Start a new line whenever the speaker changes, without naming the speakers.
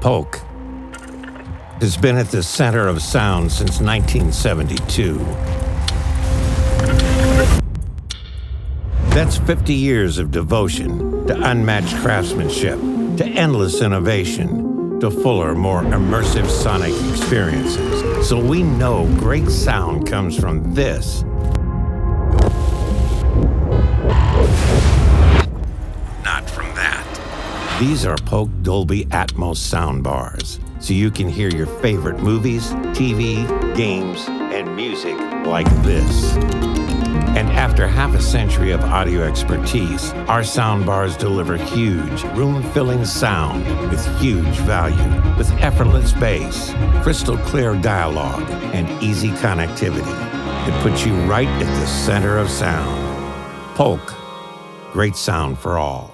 Polk has been at the center of sound since 1972. That's 50 years of devotion to unmatched craftsmanship, to endless innovation, to fuller, more immersive sonic experiences. So we know great sound comes from this. Not from that. These are Polk Dolby Atmos soundbars, so you can hear your favorite movies, TV, games, and music like this. And after half a century of audio expertise, our soundbars deliver huge, room-filling sound with huge value, with effortless bass, crystal clear dialogue, and easy connectivity. It puts you right at the center of sound. Polk, great sound for all.